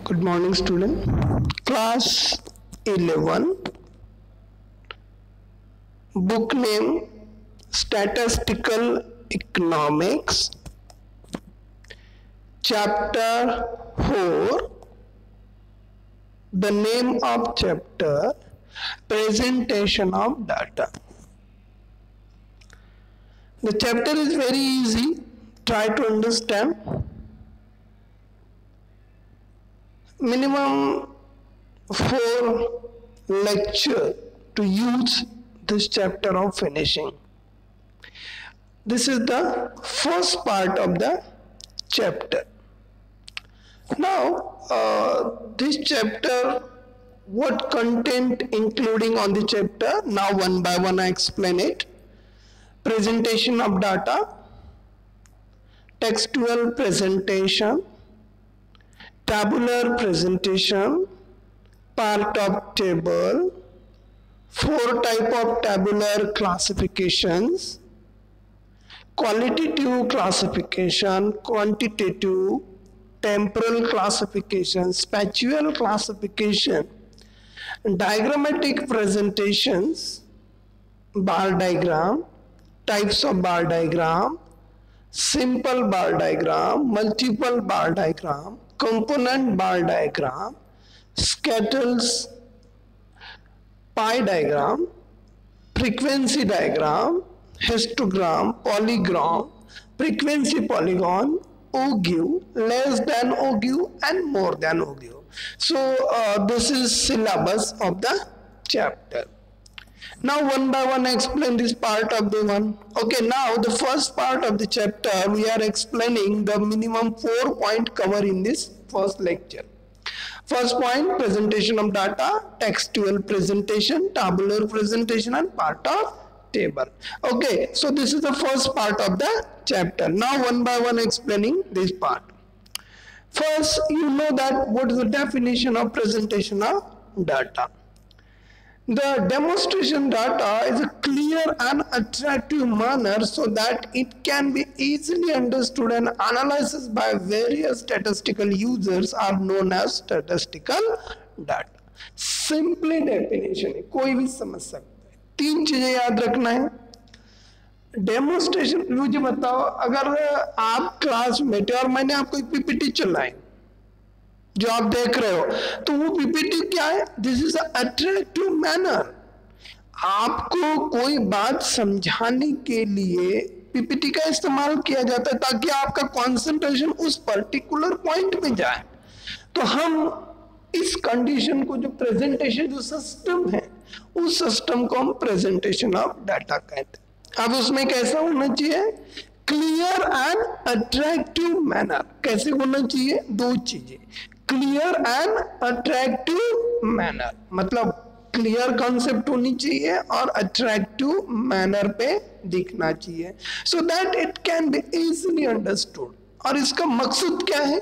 Good morning, student. Class 11. Book name Statistical Economics. Chapter 4. The name of chapter Presentation of Data. The chapter is very easy. Try to understand. Minimum 4 lectures to use this chapter of finishing. This is the first part of the chapter. Now, this chapter, what content including on the chapter? Now one by one I explain it. Presentation of data, textual presentation, tabular presentation, part of table, 4 type of tabular classifications, qualitative classification, quantitative, temporal classification, spatial classification, diagrammatic presentations, bar diagram, types of bar diagram, simple bar diagram, multiple bar diagram, component bar diagram, scatters, pie diagram, frequency diagram, histogram, polygon, frequency polygon, OGU, less than OGU and more than OGU. So this is syllabus of the chapter. Now one by one I explain this part of the one. Okay, now the first part of the chapter we are explaining the minimum 4 point cover in this first lecture. First point, presentation of data, textual presentation, tabular presentation and part of table. Okay, so this is the first part of the chapter. Now one by one explaining this part. First, you know that what is the definition of presentation of data. The demonstration data is a clear and attractive manner so that it can be easily understood and analyzed by various statistical users are known as statistical data. Simply definition है, कोई भी समझ सकता है. 3 चीजें याद रखना है. डेमोन्स्ट्रेशन, मुझे बताओ अगर आप क्लास में थे और मैंने आपको एक पीपीटी चलाई जो आप देख रहे हो, तो वो पीपीटी क्या है? This is attractive manner. आपको कोई बात समझाने के लिए पीपीटी का इस्तेमाल किया जाता है ताकि आपका कंसंट्रेशन उस पर्टिकुलर पॉइंट में जाए. तो हम इस कंडीशन को, जो प्रेजेंटेशन जो सिस्टम है, उस सिस्टम को हम प्रेजेंटेशन ऑफ डाटा कहते हैं. अब उसमें कैसा होना चाहिए? Clear and attractive manner. कैसे होना चाहिए? 2 चीजें, क्लियर एंड अट्रैक्टिव मैनर, मतलब क्लियर कॉन्सेप्ट होनी चाहिए और अट्रैक्टिव मैनर पे दिखना चाहिए, so that it can be easily understood. और इसका मकसद क्या है?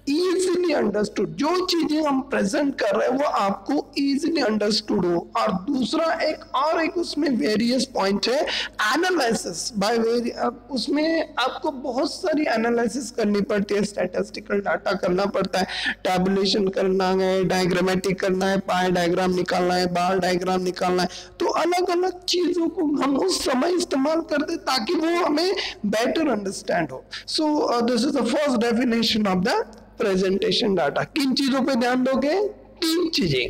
Easily understood. जो चीजें हम प्रेजेंट कर रहे हैं वो आपको इजीली अंडरस्टूड हो. और दूसरा एक उसमें वेरियस पॉइंट है, एनालिसिस बाय उसमें आपको बहुत सारी एनालिसिस करनी पड़ती है. स्टैटिस्टिकल डाटा करना पड़ता है, टैबुलेशन करना है, डायग्रामेटिक करना है, पाई डायग्राम निकालना है, बार डायग्राम निकालना है. तो अलग अलग चीजों को हम उस समय इस्तेमाल करते ताकि वो हमें बेटर अंडरस्टैंड हो. सो this is the first definition of the presentation data. किन चीजों पे ध्यान दोगे? 3 चीजें.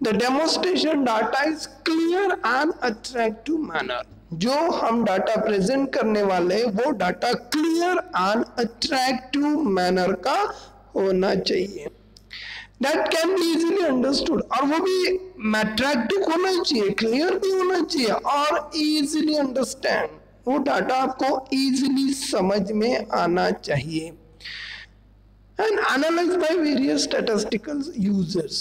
The demonstration data is clear and attractive manner. जो हम डाटा प्रेजेंट करने वाले वो data clear and attractive manner का होना चाहिए. That can be easily understood, और वो भी अट्रैक्टिव होना चाहिए, क्लियर भी होना चाहिए और इजीली अंडरस्टैंड. वो डाटा आपको इजीली समझ में आना चाहिए. And analyzed by various statistical users.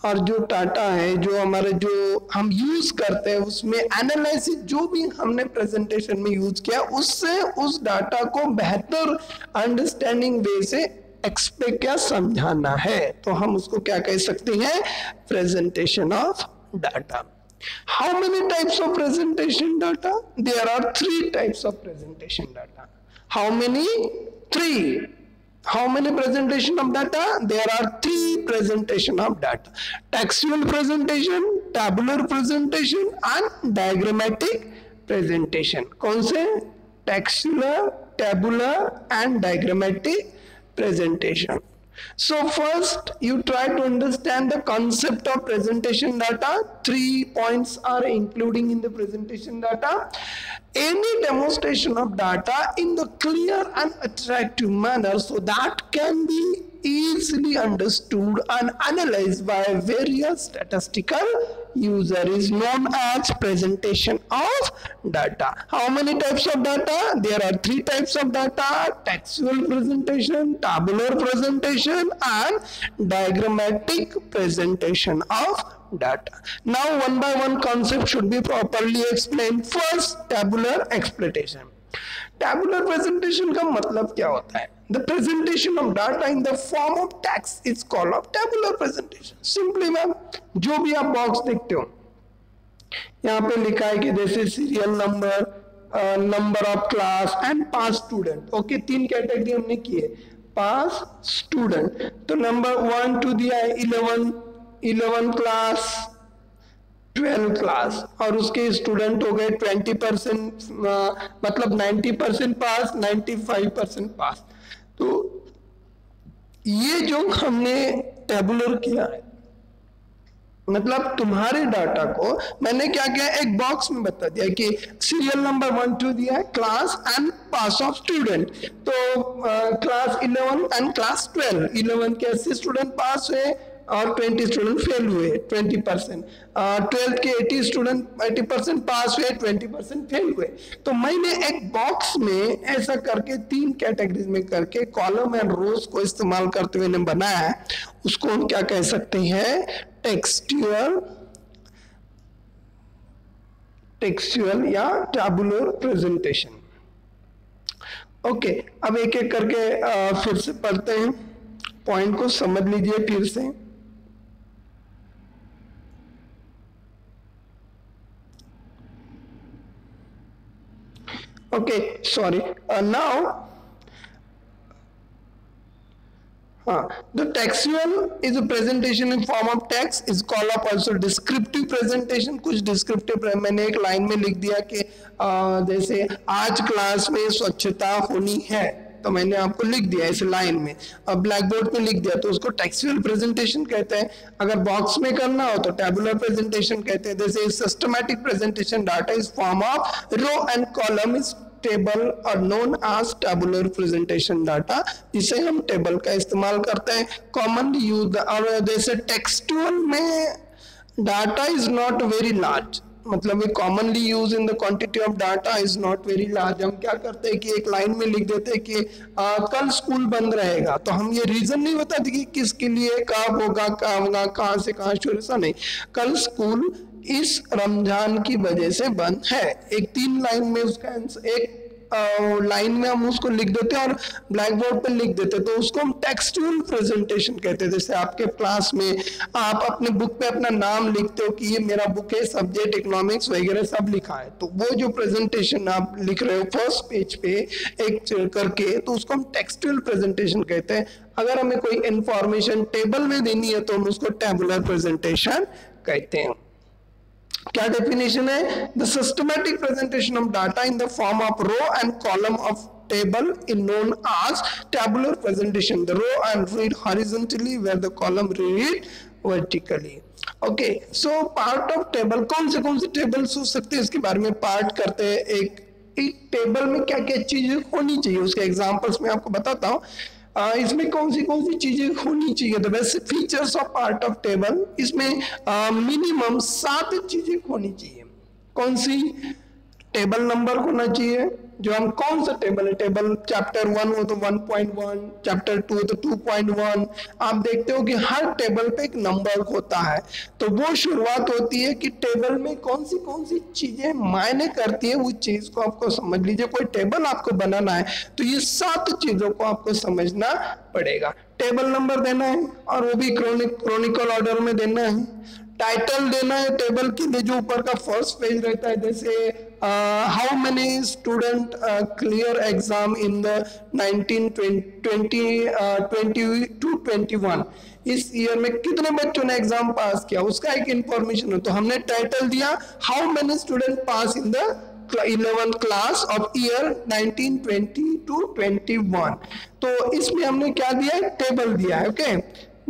और जो डाटा है, जो हमारे जो हम यूज करते हैं, उसमें एनालिसिस जो भी हमने प्रेजेंटेशन में यूज किया, उससे उस डाटा को बेहतर अंडरस्टैंडिंग वे से एक्सपेक्ट या समझाना है, तो हम उसको क्या कह सकते हैं? Presentation of data. How many types of presentation data? There are 3 types of presentation data. How many? 3. How many presentation of data? There are 3 presentation of data: textual presentation, tabular presentation and diagrammatic presentation. कौन से? Textual, tabular and diagrammatic presentation. So first you try to understand the concept of presentation data. 3 points are including in the presentation data. Any demonstration of data in the clear and attractive manner so that can be easily understood and analyzed by various statistical user is known as presentation of data. How many types of data? There are 3 types of data: textual presentation, tabular presentation and diagrammatic presentation of data. Now one by one concept should be properly explained. First, tabular exploitation. Tabular presentation का मतलब क्या होता है? The presentation of data in the form of text is called of tabular presentation. Simply ma'am, जो भी आप box देखते हो यहाँ पे लिखा है कि जैसे serial number, number of class and pass student. Okay, 3 category हमने की है. पास स्टूडेंट, तो नंबर 1 2 दिया है 11 क्लास, 12 क्लास, और उसके स्टूडेंट हो गए 20%, मतलब 90% पास, 95% पास. तो ये जो हमने टेबुलर किया है, मतलब तुम्हारे डाटा को मैंने क्या किया, एक बॉक्स में बता दिया कि सीरियल नंबर 1 2 दिया है, class and pass of student. तो क्लास 11 एंड क्लास 12, 11 के 80 स्टूडेंट पास हुए और 20 स्टूडेंट फेल हुए, 20%. 12th के 80% पास हुए, 20% फेल हुए. तो मैंने एक बॉक्स में ऐसा करके 3 कैटेगरीज में करके कॉलम एंड रोज को इस्तेमाल करते हुए बनाया है. उसको हम क्या कह सकते हैं? टेक्सचुअल या टैबुलर प्रेजेंटेशन. ओके, अब एक एक करके फिर से पढ़ते हैं. पॉइंट को समझ लीजिए फिर से. Okay, sorry. Now, the textual is a presentation in form of text, is called up also descriptive presentation. कुछ descriptive मैंने एक लाइन में लिख दिया कि जैसे आज क्लास में स्वच्छता होनी है, तो मैंने आपको लिख दिया इस लाइन में. अब ब्लैक बोर्ड पे लिख दिया, तो उसको टेक्सचुअल प्रेजेंटेशन कहते हैं. अगर बॉक्स में करना हो तो टेबुलर प्रेजेंटेशन कहते हैं. जैसे systematic presentation data is form of row and column is table और known as tabular presentation data. इसे हम टेबल का इस्तेमाल करते हैं, कॉमनली यूज. और जैसे टेक्सचुअल में data is not very large, मतलब commonly use in the quantity of data is not very large. हम क्या करते हैं कि एक लाइन में लिख देते हैं कि कल स्कूल बंद रहेगा, तो हम ये रीजन नहीं बताते कि किसके लिए, कब होगा, कहाँ से कहाँ शुरू. ऐसा नहीं, कल स्कूल इस रमजान की वजह से बंद है. एक 3 लाइन में उसका आंसर, एक लाइन में हम उसको लिख देते हैं और ब्लैक बोर्ड पे लिख देते हैं, तो उसको हम टेक्सचुअल प्रेजेंटेशन कहते हैं. जैसे आपके क्लास में आप अपने बुक पे अपना नाम लिखते हो कि ये मेरा बुक है, सब्जेक्ट इकोनॉमिक्स वगैरह सब लिखा है, तो वो जो प्रेजेंटेशन आप लिख रहे हो फर्स्ट पेज पे एक करके, तो उसको हम टेक्सचुअल प्रेजेंटेशन कहते हैं. अगर हमें कोई इंफॉर्मेशन टेबल में देनी है तो हम उसको टेबुलर प्रेजेंटेशन कहते हैं. क्या डेफिनेशन है? The systematic presentation of data in the form of row and column of table is known as tabular presentation. The row and read horizontally where the column read vertically. Okay, so part of table, कौन से tables हो सकते हैं इसके बारे में part करते हैं. एक टेबल में क्या क्या चीजें होनी चाहिए, उसके एग्जांपल्स में आपको बताता हूँ. इसमें कौन सी चीजें होनी चाहिए. तो वैसे features of part of table, इसमें मिनिमम 7 चीजें होनी चाहिए. कौन सी? टेबल नंबर होना चाहिए, जो हम कौन सा टेबल है, टेबल चैप्टर 1 हो तो 1.1, चैप्टर 2 हो तो 2.1. आप देखते हो कि हर टेबल पे एक नंबर होता है, तो वो शुरुआत होती है कि टेबल में कौन सी चीजें मायने करती है, उस चीज को आपको समझ लीजिए. कोई टेबल आपको बनाना है तो ये 7 चीजों को आपको समझना पड़ेगा. टेबल नंबर देना है और वो भी क्रोनिकल ऑर्डर में देना है. टाइटल देना है टेबल के लिए, जो ऊपर का फर्स्ट पेज रहता है, जैसे how many student clear exam in the 1920-21, इस ईयर में कितने बच्चों ने एग्जाम पास किया, उसका एक इंफॉर्मेशन है। तो हमने टाइटल दिया how many student pass in the 11th class of year 1920-21। तो इसमें हमने क्या दिया है, टेबल दिया है। Okay,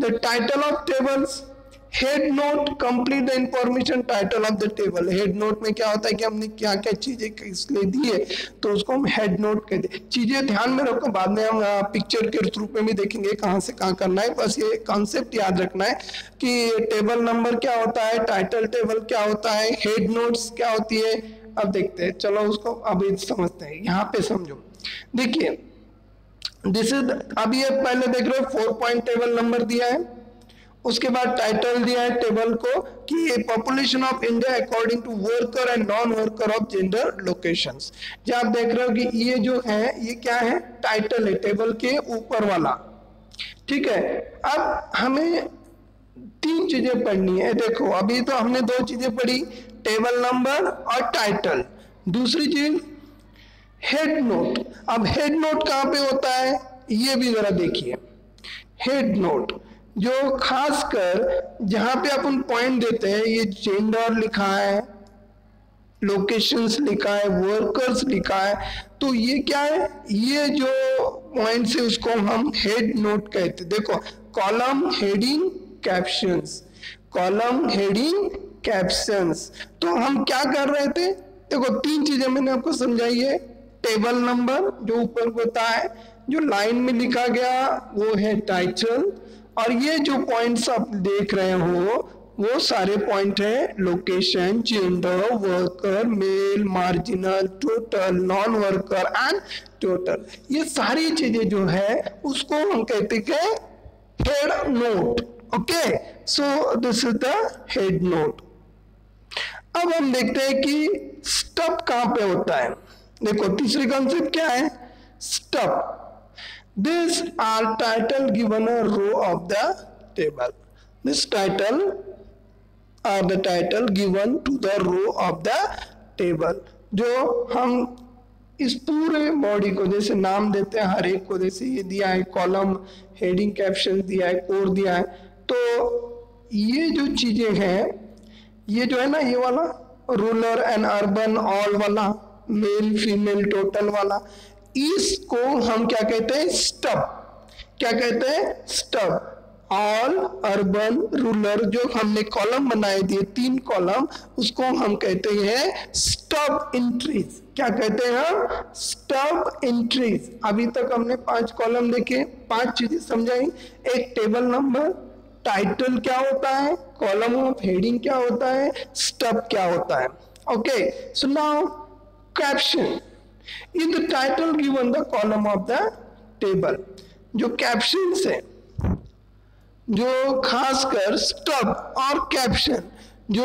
the title of tables, head note, complete the information title of the table. Head note में क्या होता है कि हमने क्या क्या चीजें इसलिए दी है, तो उसको हम हेड नोट कहते हैं। चीजें ध्यान में रखो, बाद में हम पिक्चर के रूप में भी देखेंगे कहाँ से कहाँ करना है। बस ये कॉन्सेप्ट याद रखना है कि टेबल नंबर क्या होता है, टाइटल टेबल क्या होता है, हेड नोट्स क्या होती है। अब देखते हैं, चलो उसको अभी समझते हैं। यहाँ पे समझो, देखिए दिस इज, अभी ये पहले देख रहे हो 4 पॉइंट टेबल नंबर दिया है, उसके बाद टाइटल दिया है टेबल को कि population of India according to worker and non worker of gender locations. जब आप देख रहे हो कि ये जो है ये क्या है, टाइटल है टेबल के ऊपर वाला, ठीक है। अब हमें 3 चीजें पढ़नी है। देखो अभी तो हमने 2 चीजें पढ़ी, टेबल नंबर और टाइटल। दूसरी चीज हेड नोट। अब हेड नोट कहाँ पे होता है ये भी जरा देखिए। हेड नोट जो खासकर जहां पे अपन पॉइंट देते हैं, ये जेंडर लिखा है, लोकेशंस लिखा है, वर्कर्स लिखा है, तो ये क्या है, ये जो पॉइंट्स है उसको हम हेड नोट कहते हैं। देखो column heading captions, column heading captions. तो हम क्या कर रहे थे, देखो 3 चीजें मैंने आपको समझाई है। टेबल नंबर जो ऊपर होता है, जो लाइन में लिखा गया वो है टाइटल, और ये जो पॉइंट्स आप देख रहे हो वो सारे पॉइंट है location, gender, worker, male, marginal, total, non worker and total. ये सारी चीजें जो है उसको हम कहते हैं head note. Okay, so this is the head note. अब हम देखते हैं कि स्टब कहां पे होता है। देखो तीसरी कॉन्सेप्ट क्या है, stub. These are title given a row of the table. This title are the title given to the row of the table. जो हम इस पूरे बॉडी को जैसे नाम देते हैं हर एक को, जैसे ये दिया है कॉलम, हेडिंग, कैप्शन दिया है, कोर दिया है। तो ये जो चीजें हैं, ये जो है ना, ये वाला रूरल एंड अर्बन, ऑल वाला, मेल फीमेल टोटल वाला, इसको हम क्या कहते हैं, स्टब। क्या कहते हैं, स्टब। ऑल, अर्बन, रूरल, जो हमने कॉलम बनाए दिए 3 कॉलम, उसको हम कहते हैं स्टब एंट्रीज। क्या कहते हैं हम, स्टब एंट्रीज। अभी तक हमने 5 कॉलम देखे, 5 चीजें समझाई। एक टेबल नंबर, टाइटल क्या होता है, कॉलम ऑफ हेडिंग क्या होता है, स्टब क्या होता है। Okay, so now caption is the title given the column of the table। जो कैप्शन है, जो खासकर स्टब और कैप्शन, जो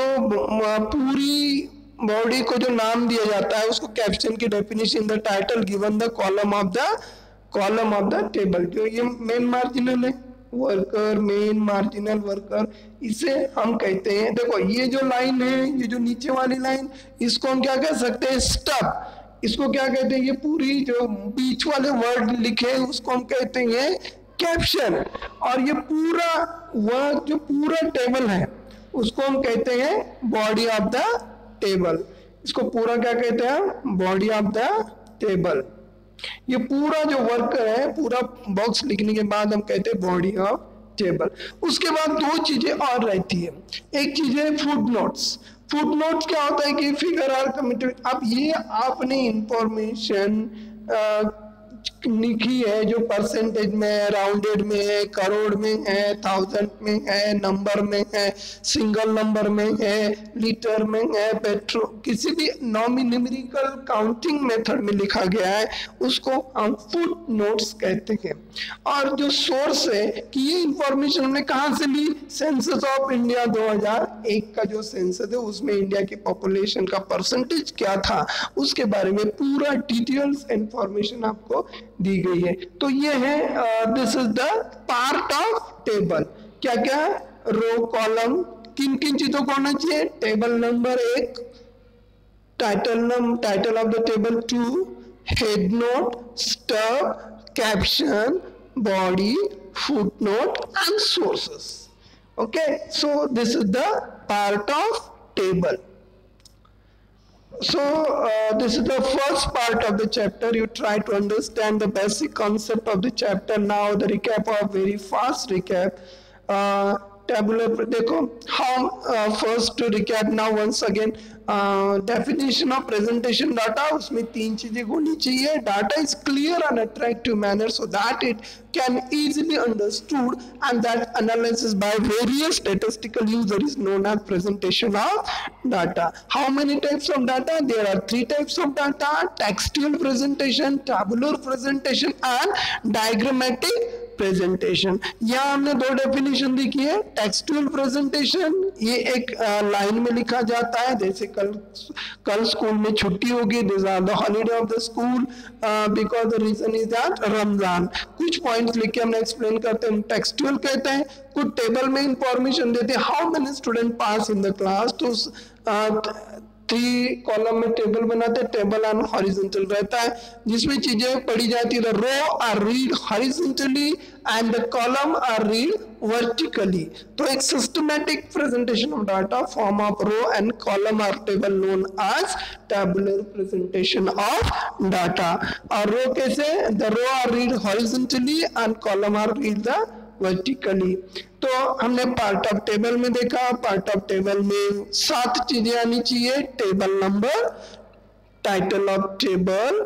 पूरी बॉडी को जो नाम दिया जाता है उसको कैप्शन की definition, the title given the column of the table. जो ये मेन मार्जिनल है, वर्कर, मेन, मार्जिनल, वर्कर, इसे हम कहते हैं। देखो ये जो लाइन है, ये जो नीचे वाली लाइन, इसको हम क्या कह सकते हैं, स्टब। इसको क्या कहते हैं, ये पूरी जो बीच वाले वर्ड लिखे उसको हम कहते हैं कैप्शन। और ये पूरा वर्ड जो पूरा टेबल है उसको हम कहते हैं बॉडी ऑफ द टेबल। इसको पूरा क्या कहते हैं, बॉडी ऑफ द टेबल। ये पूरा जो वर्कर है, पूरा बॉक्स लिखने के बाद हम कहते हैं बॉडी ऑफ टेबल। उसके बाद 2 चीजें और रहती है। एक चीज है फुट नोट्स। फुट नोट्स क्या होता है कि फिगर आर कमिटेड। अब ये आपने इंफॉर्मेशन लिखी है जो परसेंटेज में है, राउंडेड में है, करोड़ में है, 1000 में है, नंबर में है, सिंगल नंबर में है, लीटर में है, पेट्रोल, किसी भी न्यूमेरिकल काउंटिंग मेथड में लिखा गया है उसको हम फुट नोट्स कहते हैं। और जो सोर्स है कि ये इंफॉर्मेशन हमने कहाँ से ली, सेंसस ऑफ इंडिया 2001 का जो सेंसस है उसमें इंडिया की पॉपुलेशन का परसेंटेज क्या था उसके बारे में पूरा डिटेल्स इंफॉर्मेशन आपको दी गई है। तो ये है this is the part of table. क्या क्या, रो, कॉलम, किन किन चीजों को होना चाहिए? Table number 1, title of the table 2, head note, stub, caption, body, footnote and sources. Okay, so this is the part of table. So this is the first part of the chapter. You try to understand the basic concept of the chapter. Now the recap of very fast recap. Tabular, देखो how first to recap now once again. Definition of presentation data, उसमें 3 चीजें होनी चाहिए. Data is clear and attractive manner so that it can easily understood and that analysis by various statistical user is known as presentation of data. How many types of data? There are 3 types of data: textual presentation, tabular presentation and diagrammatic presentation. यहाँ हमने 2 definition देखी है. Textual presentation, ये एक line में लिखा जाता है, जैसे कल स्कूल में छुट्टी होगी, this are the holiday of the school because the reason is that Ramzan. कुछ पॉइंट्स लिख के हमने एक्सप्लेन करते हैं. टेक्सचुअल कहते हैं कुछ टेबल में इंफॉर्मेशन देते हैं, how many student pass in the class. तो 3 कॉलम में टेबल बनाते हैं. टेबल एंड हॉरिजॉन्टल रहता है, जिसमें चीजें पढ़ी जाती है. The row are read horizontally and the column are read vertically. तो एक systematic presentation of data, form of row and column are table known as tabular presentation of data. और रो कैसे? The row are read horizontally and column are read the vertically. तो हमने part of table में देखा. Part of table में 7 चीजें आनी चाहिए. Table number, title of table,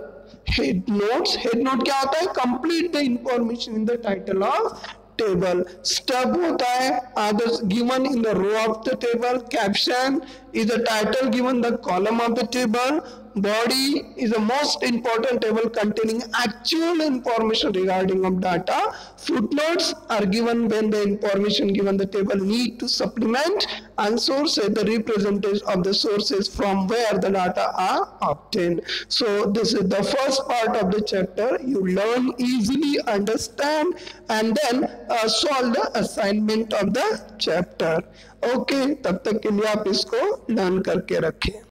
head notes. Head note क्या होता है? Complete the information in the title of table. Stub होता है others given in the row of the table. Caption is the title given the column of the table. Body is the most important table containing actual information regarding of data. Footnotes are given when the information given the table need to supplement, and sources the representation of the sources from where the data are obtained. So this is the first part of the chapter. You learn easily, understand and then solve the assignment of the chapter. Okay, तब तक के लिए आप इसको learn करके रखें.